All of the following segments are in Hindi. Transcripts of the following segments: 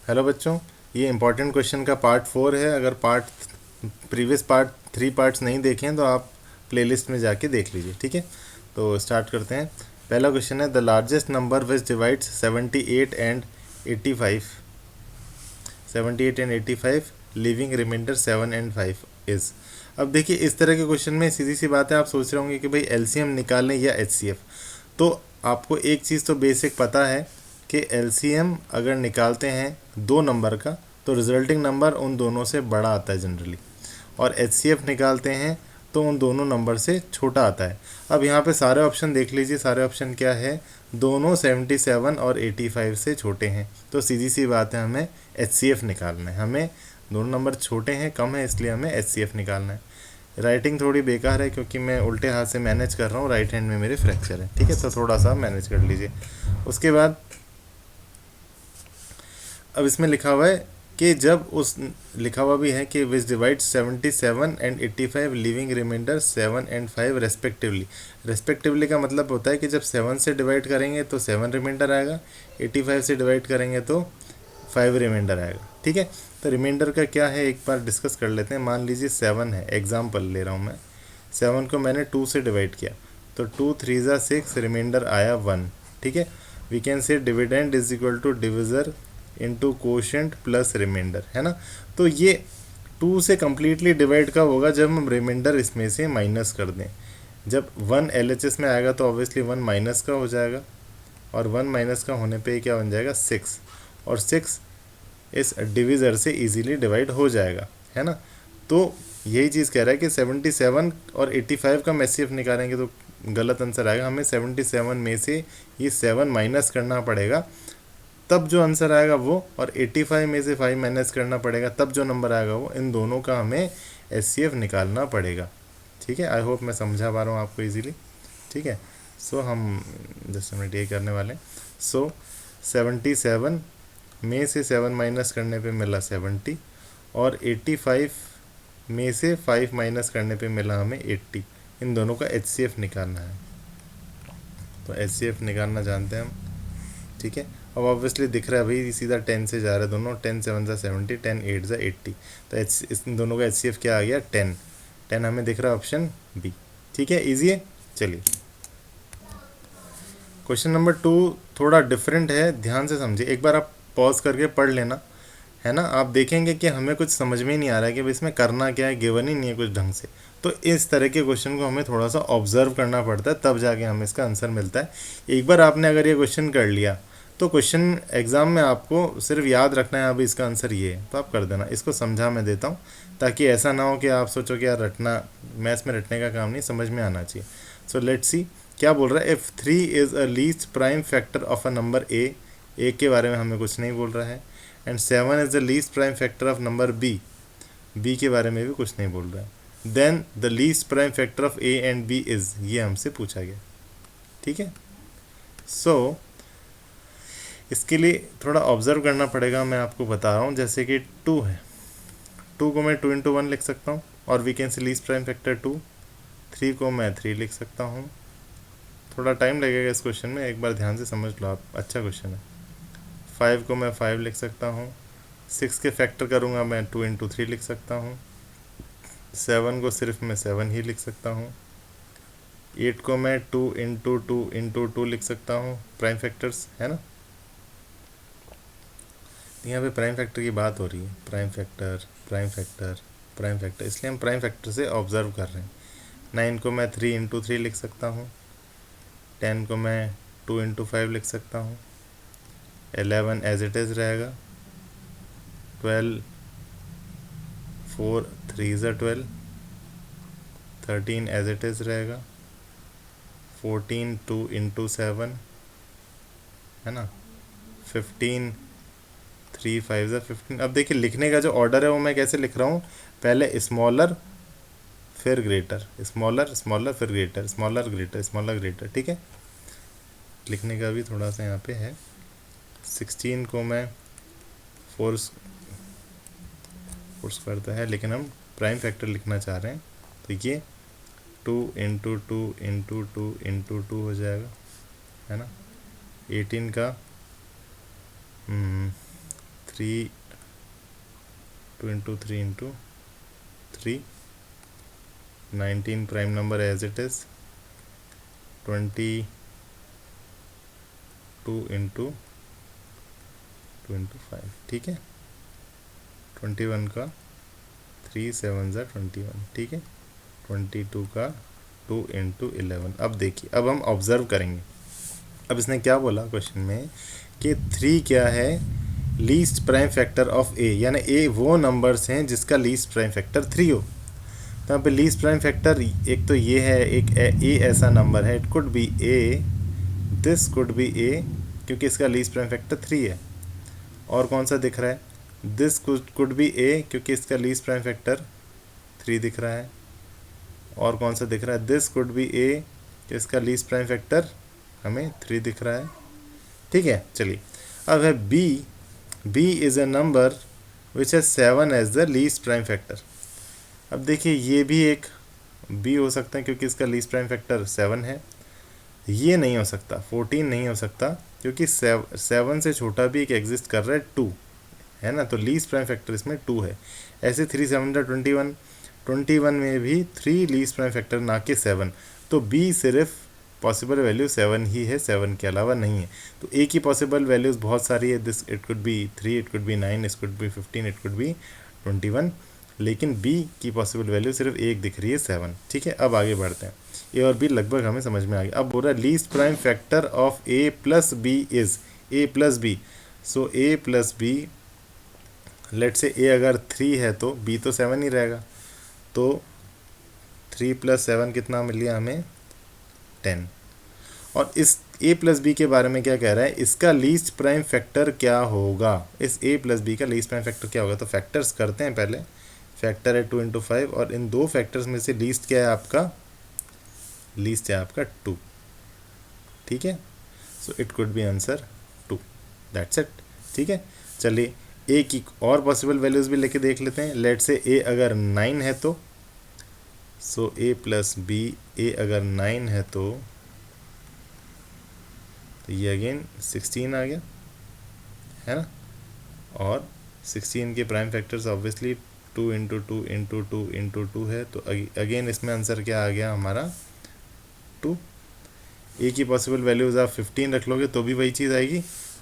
हेलो बच्चों, ये इम्पोर्टेंट क्वेश्चन का पार्ट 4 है। अगर प्रीवियस पार्ट 3 पार्ट्स नहीं देखें तो आप प्लेलिस्ट में जाके देख लीजिए। ठीक है, तो स्टार्ट करते हैं। पहला क्वेश्चन है, the largest number which divides 78 and 85, 78 and 85, leaving remainder 7 and 5 is. अब देखिए, इस तरह के क्वेश्चन में सीधी सी बात है, आप सोच रहे होंगे कि भाई एलसीएम निकालने या एचसीएफ। तो आपको एक चीज़ तो बेसिक पता है कि एलसीएम अगर निकालते हैं दो नंबर का तो रिजल्टिंग नंबर उन दोनों से बड़ा आता है जनरली, और एचसीएफ निकालते हैं तो उन दोनों नंबर से छोटा आता है। अब यहाँ पे सारे ऑप्शन देख लीजिए, सारे ऑप्शन क्या है, दोनों 77 और 85 से छोटे हैं। तो सीधी सी बात है, हमें एचसीएफ निकालना है। हमें दोनों नंबर छोटे हैं, कम है, इसलिए हमें एचसीएफ निकालना है। राइटिंग थोड़ी बेकार है क्योंकि मैं उल्टे हाथ से मैनेज कर रहा हूँ, राइट हैंड में मेरे फ्रैक्चर है। ठीक है, तो थोड़ा सा मैनेज कर लीजिए। उसके बाद अब इसमें लिखा हुआ है कि जब उस लिखा हुआ भी है कि which divide 77 and 85, leaving remainder 7 and 5 respectively. Respectively का मतलब होता है कि जब 7 से डिवाइड करेंगे तो 7 रिमाइंडर आएगा, 85 से डिवाइड करेंगे तो 5 रिमाइंडर आएगा। ठीक है, तो रिमाइंडर का क्या है एक बार डिस्कस कर लेते हैं। मान लीजिए 7 है, एग्जाम्पल ले रहा हूँ मैं। 7 को मैंने 2 से डिवाइड किया तो 2 3 ज़ा 6, रिमाइंडर आया 1। ठीक है, we can say dividend is equal to divisor into quotient plus remainder, है ना। तो ये 2 से कम्प्लीटली डिवाइड कब होगा, जब हम रिमाइंडर इसमें से माइनस कर दें। जब 1 एलएचएस में आएगा तो ऑब्वियसली 1 माइनस का हो जाएगा, और 1 माइनस का होने पे क्या बन जाएगा, 6, और 6 इस डिविज़र से इजीली डिवाइड हो जाएगा, है ना। तो यही चीज़ कह रहा है कि 77 और 85 का एचसीएफ निकालेंगे तो गलत आंसर आएगा। हमें 77 में से ये 7 माइनस करना पड़ेगा, तब जो आंसर आएगा वो, और 85 में से 5 माइनस करना पड़ेगा, तब जो नंबर आएगा वो। इन दोनों का हमें एचसीएफ निकालना पड़ेगा। ठीक है, आई होप मैं समझा पा रहा हूँ आपको इजीली। ठीक है, सो हम जस्ट मिनट ये करने वाले। सो 77 में से 7 माइनस करने पे मिला 70, और 85 में से 5 माइनस करने पे मिला हमें 80। इन दोनों का एचसीएफ निकालना है, तो एचसीएफ निकालना जानते हैं हम। ठीक है, अब ऑब्वियसली दिख रहा है भाई, सीधा 10 से जा रहा है दोनों। 10 7 ज़ा 70, 10 8 ज़ा 80, तो इन दोनों का एचसीएफ क्या आ गया, 10। 10 हमें दिख रहा है ऑप्शन बी। ठीक है, ईजी है। चलिए, क्वेश्चन नंबर 2 थोड़ा डिफरेंट है, ध्यान से समझिए। एक बार आप पॉज करके पढ़ लेना, है ना। आप देखेंगे कि हमें कुछ समझ में ही नहीं आ रहा है कि भाई इसमें करना क्या है, गिवन ही नहीं है कुछ ढंग से। तो इस तरह के क्वेश्चन को हमें थोड़ा सा ऑब्जर्व करना पड़ता है, तब जाके हमें इसका आंसर मिलता है। एक बार आपने अगर ये क्वेश्चन कर लिया तो क्वेश्चन एग्ज़ाम में आपको सिर्फ याद रखना है, अभी इसका आंसर ये है, तो आप कर देना। इसको समझा मैं देता हूँ, ताकि ऐसा ना हो कि आप सोचो कि यार रटना, मैथ्स में रटने का काम नहीं, समझ में आना चाहिए। सो लेट्स सी क्या बोल रहा है। If 3 is a least prime factor of a number A के बारे में हमें कुछ नहीं बोल रहा है, and 7 is the least prime factor of number B के बारे में भी कुछ नहीं बोल रहा है, then the least prime factor of A and B is, ये हमसे पूछा गया। ठीक है, सो इसके लिए थोड़ा ऑब्जर्व करना पड़ेगा, मैं आपको बता रहा हूँ। जैसे कि 2 है, 2 को मैं 2 इंटू 1 लिख सकता हूँ, और we can say least prime factor 2। 3 को मैं 3 लिख सकता हूँ। थोड़ा टाइम लगेगा इस क्वेश्चन में, एक बार ध्यान से समझ लो आप, अच्छा क्वेश्चन है। 5 को मैं 5 लिख सकता हूँ। 6 के फैक्टर करूँगा मैं 2 इंटू 3 लिख सकता हूँ। 7 को सिर्फ मैं 7 ही लिख सकता हूँ। 8 को मैं 2 इंटू 2 इंटू 2 लिख सकता हूँ, प्राइम फैक्टर्स, है ना। यहाँ पे प्राइम फैक्टर की बात हो रही है, prime factor prime factor prime factor, इसलिए हम प्राइम फैक्टर से ऑब्जर्व कर रहे हैं। 9 को मैं 3 इंटू 3 लिख सकता हूँ। 10 को मैं 2 इंटू 5 लिख सकता हूँ। 11 एज इट इज़ रहेगा। 12 4 3 ज़ा 12। 13 एज इट इज़ रहेगा। 14 2 इंटू 7, है ना। 15 3 5 ज़ा 15। अब देखिए, लिखने का जो ऑर्डर है वो मैं कैसे लिख रहा हूँ, पहले स्मॉलर फिर ग्रेटर, स्मॉलर स्मॉलर फिर greater, smaller greater smaller greater. ठीक है, लिखने का भी थोड़ा सा यहाँ पे है। 16 को मैं 4 स्क्वायर तो है, लेकिन हम प्राइम फैक्टर लिखना चाह रहे हैं, तो ये 2 इंटू 2 इंटू 2 इंटू 2 हो जाएगा, है ना। 18 का 3 2 into 3 into 3, 19 prime number as it is, 22 into 2 into 5, ठीक है। 21 का 3 7 ज़ा 21, ठीक है। 22 का 2 into 11। अब देखिए, अब हम ऑब्ज़र्व करेंगे। अब इसने क्या बोला क्वेश्चन में कि 3 क्या है, लीस्ट प्राइम फैक्टर ऑफ ए, यानी ए वो नंबर्स हैं जिसका लीस्ट प्राइम फैक्टर 3 हो। तो यहाँ पे लीस्ट प्राइम फैक्टर एक तो ये है, एक ए ऐसा नंबर है, it could be A, this could be A, क्योंकि इसका लीस्ट प्राइम फैक्टर 3 है। और कौन सा दिख रहा है, दिस कुड बी ए, क्योंकि इसका लीस्ट प्राइम फैक्टर 3 दिख रहा है। और कौन सा दिख रहा है, दिस कुड बी ए, कि इसका लीस्ट प्राइम फैक्टर हमें 3 दिख रहा है, ठीक है। चलिए, अब है B is a number which है 7 as the least prime factor. अब देखिए, ये भी एक बी हो सकता है क्योंकि इसका लीस्ट प्राइम फैक्टर 7 है। ये नहीं हो सकता, 14 नहीं हो सकता, क्योंकि 7 से छोटा भी एक एग्जिस्ट कर रहा है 2, है ना। तो लीस्ट प्राइम फैक्टर इसमें 2 है। ऐसे 3 7 21, 21 में भी 3 लीस्ट प्राइम फैक्टर ना कि 7। तो बी सिर्फ पॉसिबल वैल्यू 7 ही है, 7 के अलावा नहीं है। तो ए की पॉसिबल वैल्यूज़ बहुत सारी है, this it could B 3, it could B 9, it could B 15, it could B 21, लेकिन बी की पॉसिबल वैल्यू सिर्फ एक दिख रही है, 7, ठीक है। अब आगे बढ़ते हैं, ए और बी लगभग हमें समझ में आ गया। अब बोल रहा है least prime factor of A plus B is A plus B. So A plus B, let say A अगर 3 है तो बी तो 7 ही रहेगा। तो 3 + 7 कितना मिल गया हमें, 10। और इस ए प्लस बी के बारे में क्या कह रहा है, इसका लीस्ट प्राइम फैक्टर क्या होगा, इस ए प्लस बी का लीस्ट प्राइम फैक्टर क्या होगा। तो फैक्टर्स करते हैं पहले। फैक्टर है 2 into 5, और इन दो फैक्टर्स में से लीस्ट क्या है आपका, लीस्ट है आपका 2, ठीक है। So it could B answer 2, that's it, ठीक है। चलिए, ए की और पॉसिबल वैल्यूज़ भी लेके देख लेते हैं। लेट से ए अगर 9 है तो, सो ए प्लस बी, ए अगर 9 है तो ये अगेन 16 आ गया, है ना। और 16 के prime factors obviously 2 into 2 into 2 into 2 है। तो अगेन इसमें आंसर क्या आ गया हमारा, 2। ए की पॉसिबल वैल्यूज़ आप 15 रख लोगे तो भी वही चीज़ आएगी,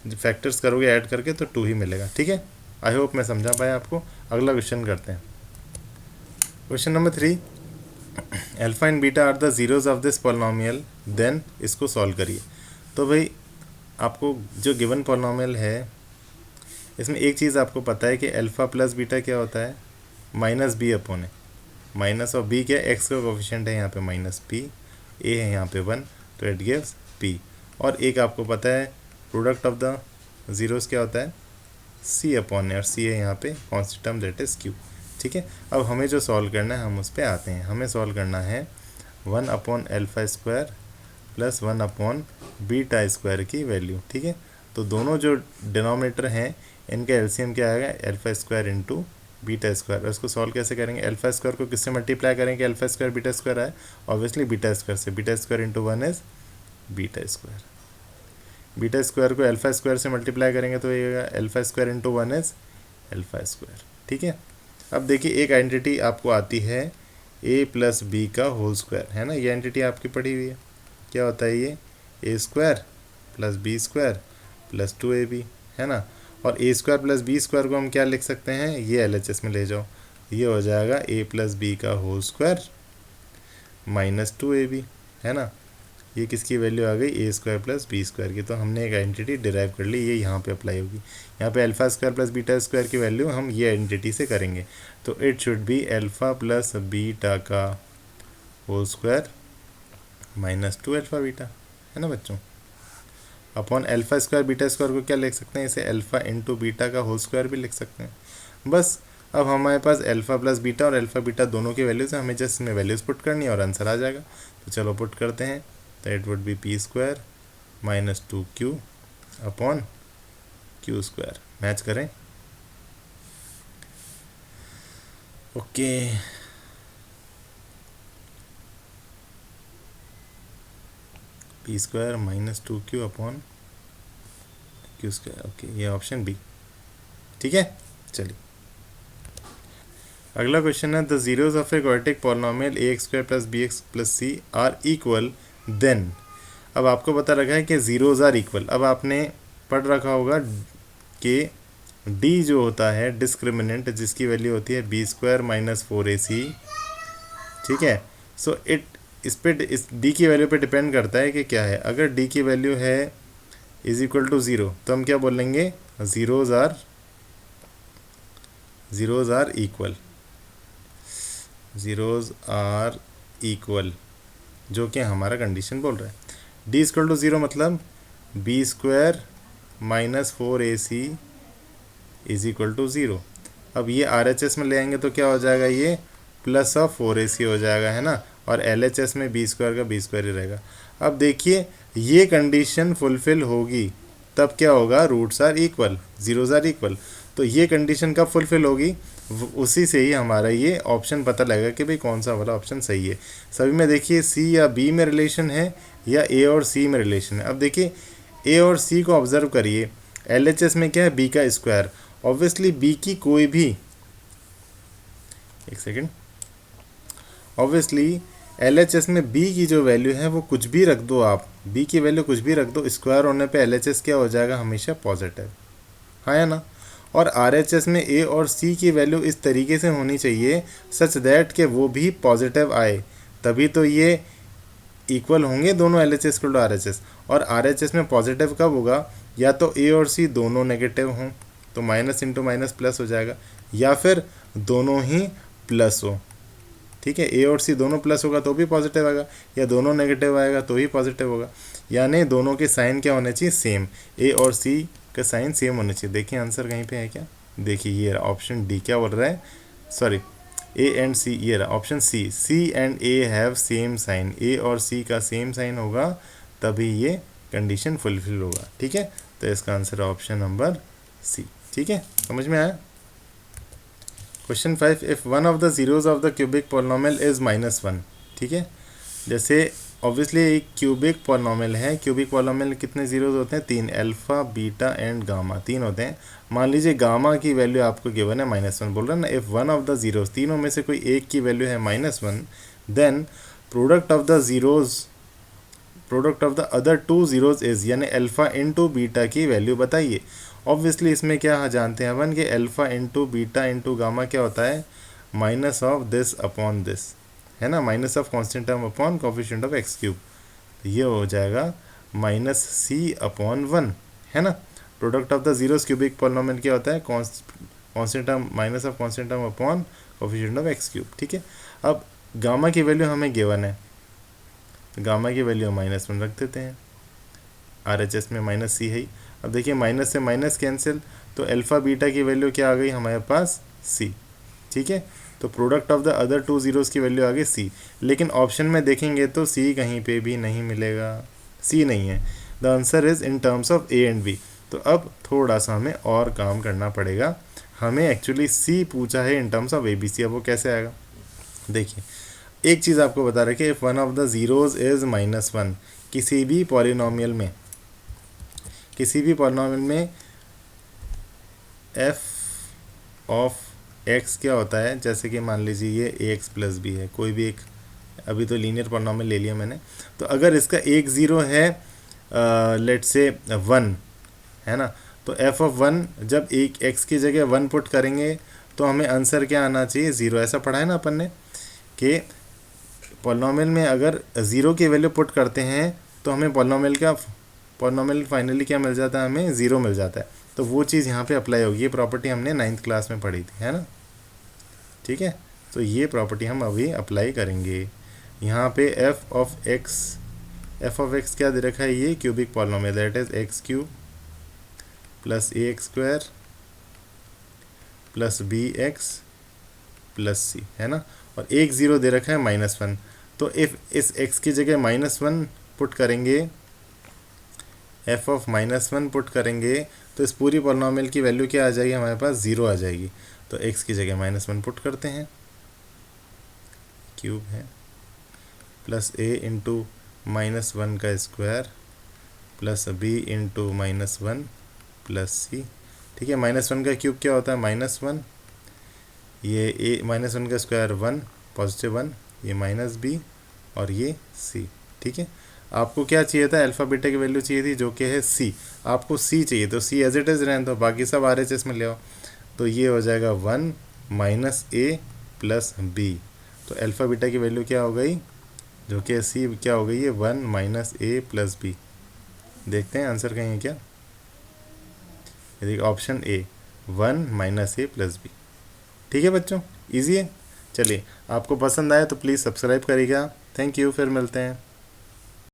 फैक्टर्स करोगे ऐड करके तो 2 ही मिलेगा, ठीक है। आई होप मैं समझा पाया आपको। अगला क्वेश्चन करते हैं, question number 3। Alpha and beta are the zeros of this polynomial, then इसको सॉल्व करिए। तो भाई, आपको जो गिवन पॉलिनोमियल है, इसमें एक चीज़ आपको पता है कि अल्फ़ा प्लस बीटा क्या होता है, माइनस बी अपॉन है। माइनस ऑफ बी क्या है, एक्स का कोफिशिएंट है यहाँ पे माइनस पी, ए है यहाँ पे 1, तो इट गिव्स पी। और एक आपको पता है प्रोडक्ट ऑफ द ज़ीरोज़ क्या होता है, सी अपॉन है, और सी है यहाँ पे constant term, that is Q, ठीक है। अब हमें जो सॉल्व करना है हम उस पर आते हैं। हमें सॉल्व करना है 1 upon alpha square plus 1 upon beta square की वैल्यू, ठीक है। तो दोनों जो डिनोमिनेटर हैं इनका एलसीएम क्या आएगा, alpha square into beta square. और इसको सॉल्व कैसे करेंगे, अल्फ़ा स्क्वायर को किससे मल्टीप्लाई करेंगे, अल्फ़ा स्क्वायर बीटा स्क्वायर आए, ऑब्वियसली बीटा स्क्वायर से। Beta square into 1 is beta square. Beta square को अल्फ़ा स्क्वायर से मल्टीप्लाई करेंगे तो ये alpha square into 1 is alpha square, ठीक है। अब देखिए, एक आइडेंटिटी आपको आती है ए प्लस बी का होल स्क्वायर, है ना। ये आइडेंटिटी आपकी पढ़ी हुई है, क्या होता है ये, A square plus B square plus 2ab, है ना। और A square plus B square को हम क्या लिख सकते हैं, ये LHS में ले जाओ, ये हो जाएगा ए प्लस बी का होल स्क्वायर माइनस 2ab, है ना। ये किसकी वैल्यू आ गई, ए स्क्वायर प्लस बी स्क्वायर की। तो हमने एक आइडेंटिटी डिराइव कर ली, ये यहाँ पे अप्लाई होगी। यहाँ पे alpha square plus beta square की वैल्यू हम ये आइडेंटिटी से करेंगे। तो it should be alpha plus beta का whole square minus 2 alpha beta, है ना बच्चों। Upon alpha square beta square को क्या लिख सकते हैं, इसे अल्फ़ा इंटू बीटा का होल स्क्वायर भी लिख सकते हैं। बस अब हमारे पास अल्फ़ा प्लस बीटा और अल्फ़ा बीटा दोनों की वैल्यूज़ हैं, हमें जस्ट इसमें वैल्यूज़ पुट करनी है और आंसर आ जाएगा। तो चलो पुट करते हैं। तो it would be P square minus 2q upon Q square. Match करें, okay. P square minus 2q upon Q square, okay, ये ऑप्शन बी, ठीक है। चलिए अगला क्वेश्चन है, the zeros of a quadratic polynomial A X square plus B X plus C are equal then. अब आपको पता लगा है कि जीरोज आर इक्वल। अब आपने पढ़ रखा होगा कि डी जो होता है डिस्क्रिमिनेंट, जिसकी वैल्यू होती है बी स्क्वायर माइनस 4ac, ठीक है। सो इस डी की वैल्यू पे डिपेंड करता है कि क्या है। अगर डी की वैल्यू है इज इक्वल टू 0 तो हम क्या बोलेंगे, zeros are equal, zeros are equal, जो कि हमारा कंडीशन बोल रहा है। डी इक्वल टू 0 मतलब B square minus 4ac is equal to 0। अब ये RHS में ले आएंगे तो क्या हो जाएगा, ये प्लस ऑफ 4ac हो जाएगा, है ना। और LHS में बी स्क्वायर का बी स्क्वायर ही रहेगा। अब देखिए ये कंडीशन फुलफिल होगी तब क्या होगा, roots are equal, zeros are equal. तो ये कंडीशन कब फुलफिल होगी, उसी से ही हमारा ये ऑप्शन पता लगेगा कि भाई कौन सा वाला ऑप्शन सही है। सभी में देखिए सी या बी में रिलेशन है या ए और सी में रिलेशन है। अब देखिए ए और सी को ऑब्जर्व करिए, LHS में क्या है, बी का स्क्वायर। ऑब्वियसली बी की कोई भी, एक सेकेंड, ऑब्वियसली LHS में बी की जो वैल्यू है वो कुछ भी रख दो, आप बी की वैल्यू कुछ भी रख दो, स्क्वायर होने पे LHS क्या हो जाएगा, हमेशा पॉजिटिव, हाँ या ना। और RHS में ए और सी की वैल्यू इस तरीके से होनी चाहिए सच दैट कि वो भी पॉजिटिव आए, तभी तो ये इक्वल होंगे दोनों, LHS टू RHS। और RHS में पॉजिटिव कब होगा, या तो ए और सी दोनों नेगेटिव हों तो माइनस इंटू माइनस प्लस हो जाएगा, या फिर दोनों ही प्लस हो, ठीक है। ए और सी दोनों प्लस होगा तो भी पॉजिटिव आएगा, या दोनों नेगेटिव आएगा तो ही पॉजिटिव होगा। यानी दोनों के साइन क्या होने चाहिए, सेम, ए और सी का साइन सेम होने चाहिए। देखिए आंसर कहीं पे है क्या, देखिए ये ऑप्शन डी क्या बोल रहा है, सॉरी ए एंड सी, ये रहा option C and A have same sign, A और सी का सेम साइन होगा तभी ये कंडीशन फुलफिल होगा, ठीक है। तो इसका आंसर है ऑप्शन नंबर सी, ठीक है, समझ में आया। Question 5, if one of the zeros of the cubic polynomial is -1, ठीक है। जैसे ऑब्वियसली एक क्यूबिक पॉलिनोमियल है, क्यूबिक पॉलिनोमियल कितने जीरोज होते हैं, 3, अल्फा बीटा एंड गामा, 3 होते हैं। मान लीजिए गामा की वैल्यू आपको गिवन है -1, बोल रहा है ना, if one of the zeros, तीनों में से कोई एक की वैल्यू है -1, then product of the zeros, product of the other 2 zeros is, यानी अल्फा इंटू बीटा की वैल्यू बताइए। ऑब्वियसली इसमें क्या जानते हैं अपन कि alpha into beta into gamma क्या होता है, minus of this upon this, है ना, minus of constant term upon coefficient of x cube, तो ये हो जाएगा -c/1, है ना। Product of the zeros cubic polynomial क्या होता है, constant term minus of constant term upon coefficient of x cube, ठीक है। अब गामा की वैल्यू हमें गिवन है, तो गामा की वैल्यू -1 रख देते हैं, RHS में -c है। अब देखिए माइनस से माइनस कैंसिल, तो अल्फा बीटा की वैल्यू क्या आ गई हमारे पास, c, ठीक है। तो product of the other 2 zeros की वैल्यू आ गई c, लेकिन ऑप्शन में देखेंगे तो c कहीं पे भी नहीं मिलेगा, c नहीं है। The answer is in terms of a and b। तो अब थोड़ा सा हमें और काम करना पड़ेगा, हमें एक्चुअली c पूछा है इन टर्म्स ऑफ ABC, अब वो कैसे आएगा। देखिए एक चीज़ आपको बता रहे कि if one of the zeros is -1, किसी भी पॉलिनोमियल में, किसी भी पॉलिनोमियल में f ऑफ x क्या होता है, जैसे कि मान लीजिए ये ax प्लस b है, कोई भी एक, अभी तो लीनियर पॉलिनोमियल ले लिया मैंने। तो अगर इसका एक ज़ीरो है, लेट से 1, है ना, तो f ऑफ 1 जब एक x की जगह 1 पुट करेंगे तो हमें आंसर क्या आना चाहिए, 0। ऐसा पढ़ा है ना अपन ने कि पॉलिनोमियल में अगर 0 की वैल्यू पुट करते हैं तो हमें पॉलिनोमियल फाइनली क्या मिल जाता है, हमें 0 मिल जाता है। तो वो चीज़ यहाँ पे अप्लाई होगी, ये प्रॉपर्टी हमने 9th क्लास में पढ़ी थी, है ना, ठीक है। तो ये प्रॉपर्टी हम अभी अप्लाई करेंगे यहाँ पे। f ऑफ x क्या दे रखा है, ये cubic polynomial, that is x³ plus ax square plus bx plus c, है ना। और एक ज़ीरो दे रखा है -1, तो इफ़ इस x की जगह -1 पुट करेंगे, f ऑफ -1 पुट करेंगे तो इस पूरी पॉलिनोमियल की वैल्यू क्या आ जाएगी, हमारे पास 0 आ जाएगी। तो x की जगह -1 पुट करते हैं, क्यूब है, प्लस a इंटू -1 का square plus b into -1 plus c ठीक है। -1 का क्यूब क्या होता है? -1, ये ए -1 का स्क्वायर 1, +1, ये -b और ये c। ठीक है। आपको क्या चाहिए था? अल्फ़ा बीटा की वैल्यू चाहिए थी जो कि है c। आपको c चाहिए तो c एज इट इज़ रहने दो, बाकी सब RHS में ले आओ। तो ये हो जाएगा 1 -a + b। तो अल्फ़ा बीटा की वैल्यू क्या हो गई? जो कि c क्या हो गई है? 1 -a + b। देखते हैं आंसर कहीं है क्या? ये देखिए ऑप्शन ए, 1 -a + b। ठीक है बच्चों, इजी है। चलिए, आपको पसंद आए तो प्लीज़ सब्सक्राइब करिएगा। थैंक यू, फिर मिलते हैं।